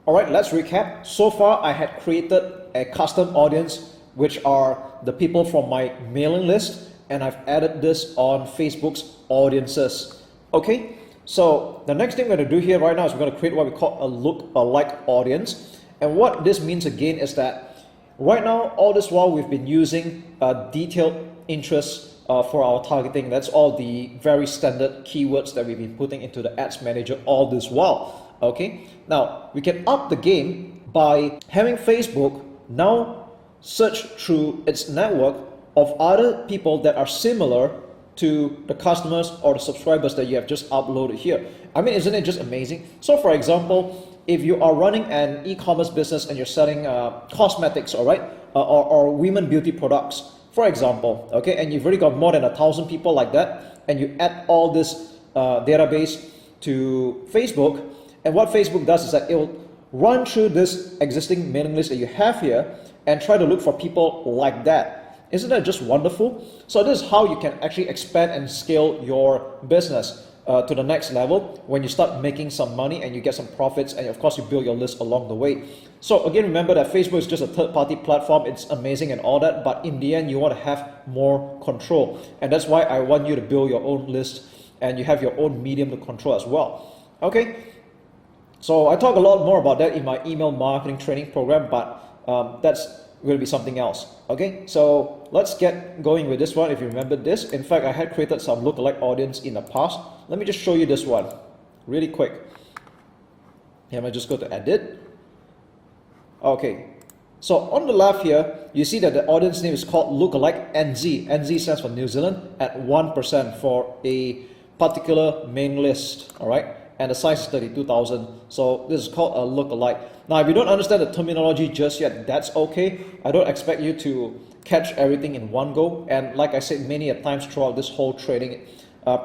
Alright, let's recap. So far, I had created a custom audience, which are the people from my mailing list, and I've added this on Facebook's audiences. Okay, so the next thing we're going to do here right now is we're going to create what we call a lookalike audience. And what this means again is that right now, all this while we've been using detailed interests for our targeting. That's all the very standard keywords that we've been putting into the ads manager all this while. Okay, now we can up the game by having Facebook now search through its network of other people that are similar to the customers or the subscribers that you have just uploaded here. I mean, isn't it just amazing? So for example, if you are running an e-commerce business and you're selling cosmetics, all right, or women beauty products, for example, okay, and you've already got more than 1,000 people like that, and you add all this database to Facebook, and what Facebook does is that it will run through this existing mailing list that you have here and try to look for people like that. Isn't that just wonderful? So this is how you can actually expand and scale your business to the next level when you start making some money and you get some profits, and of course you build your list along the way. So again, remember that Facebook is just a third-party platform. It's amazing and all that, but in the end you want to have more control, and that's why I want you to build your own list and you have your own medium to control as well. Okay, so I talk a lot more about that in my email marketing training program, but that's going to be something else. Okay, so let's get going with this one. If you remember this, in fact, I had created some lookalike audience in the past. Let me just show you this one really quick. Here, I just go to edit. Okay, so on the left here, you see that the audience name is called lookalike NZ. NZ stands for New Zealand at 1% for a particular main list. All right, and the size is 32,000. So this is called a lookalike. Now, if you don't understand the terminology just yet, that's okay. I don't expect you to catch everything in one go. And like I said many a times throughout this whole training,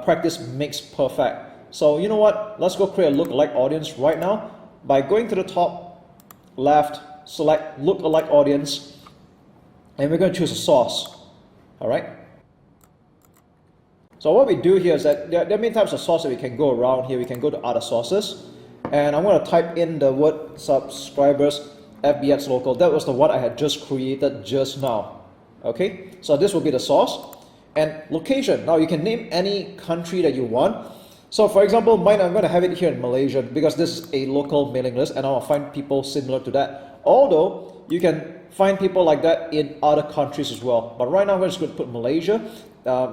practice makes perfect. So you know what? Let's go create a lookalike audience right now by going to the top left, select lookalike audience, and we're going to choose a source. All right. So what we do here is that there are many types of sources that we can go around here. We can go to other sources, and I'm going to type in the word subscribers FBX local. That was the one I had just created just now. Okay, so this will be the source. And location, now you can name any country that you want. So for example, mine, I'm going to have it here in Malaysia because this is a local mailing list and I will find people similar to that. Although you can find people like that in other countries as well. But right now I'm just going to put Malaysia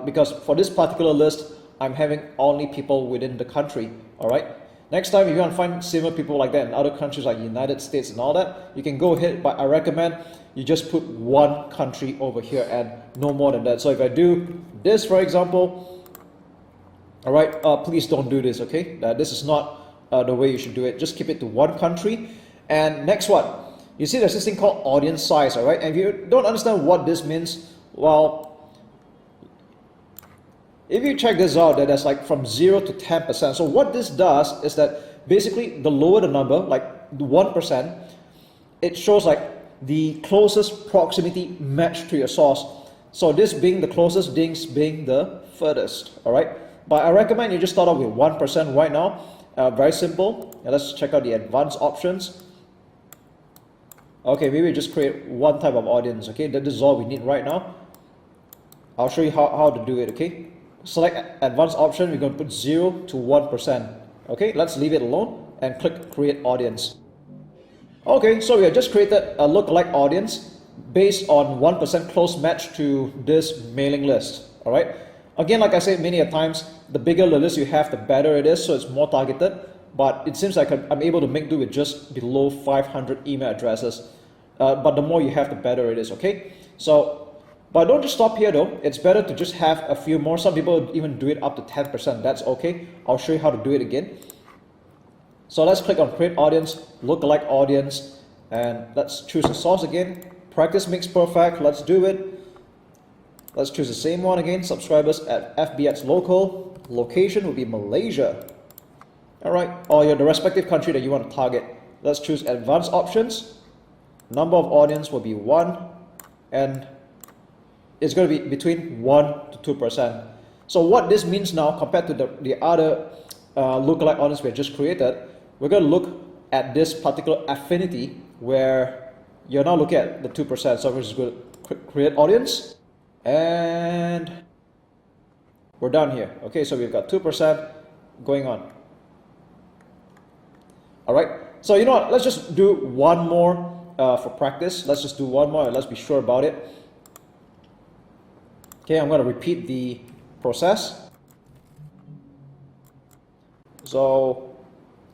because for this particular list, I'm having only people within the country. All right. Next time, if you want to find similar people like that in other countries like United States and all that, you can go ahead, but I recommend you just put one country over here and no more than that. So if I do this, for example, all right, please don't do this, okay? This is not the way you should do it. Just keep it to one country. And next one, you see there's this thing called audience size, all right? And if you don't understand what this means, well, if you check this out, that that's like from 0 to 10%. So what this does is that basically the lower the number, like the 1%, it shows like the closest proximity match to your source. So this being the closest, this being the furthest, all right? But I recommend you just start off with 1% right now. Very simple. Now let's check out the advanced options. Okay, maybe just create one type of audience, okay? This is all we need right now. I'll show you how to do it, okay? Select advanced option, we're going to put 0 to 1%. Okay, let's leave it alone and click create audience. Okay, so we have just created a lookalike audience based on 1% close match to this mailing list. All right. Again, like I said many a times, the bigger the list you have, the better it is, so it's more targeted. But it seems like I'm able to make do with just below 500 email addresses. But the more you have, the better it is. Okay. So, but don't just stop here though. It's better to just have a few more. Some people even do it up to 10%. That's okay. I'll show you how to do it again. So let's click on create audience, lookalike audience, and let's choose a source again. Practice makes perfect. Let's do it. Let's choose the same one again. Subscribers at FBX local. Location will be Malaysia. All right, or the respective country that you want to target. Let's choose advanced options. Number of audience will be 1, and it's going to be between 1 to 2%. So what this means now compared to the other lookalike audience we have just created, we're going to look at this particular affinity where you're now looking at the 2%. So we're just going to create audience, and we're done here. Okay, so we've got 2% going on. All right, so you know what, let's just do one more for practice. Let's just do one more and let's be sure about it. Okay, I'm going to repeat the process. So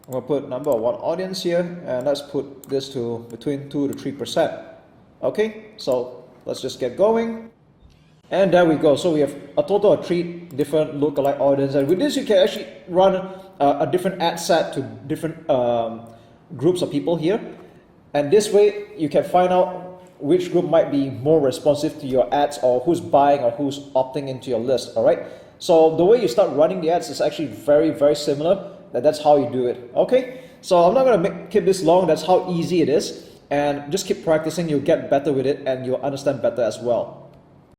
I'm going to put number of one audience here, and let's put this to between 2 to 3%. Okay, so let's just get going. And there we go. So we have a total of 3 different lookalike audience, and with this you can actually run a different ad set to different groups of people here, and this way you can find out which group might be more responsive to your ads, or who's buying or who's opting into your list. All right, so the way you start running the ads is actually very similar. That's how you do it. Okay, so I'm not going to keep this long. That's how easy it is, and just keep practicing. You'll get better with it and you'll understand better as well.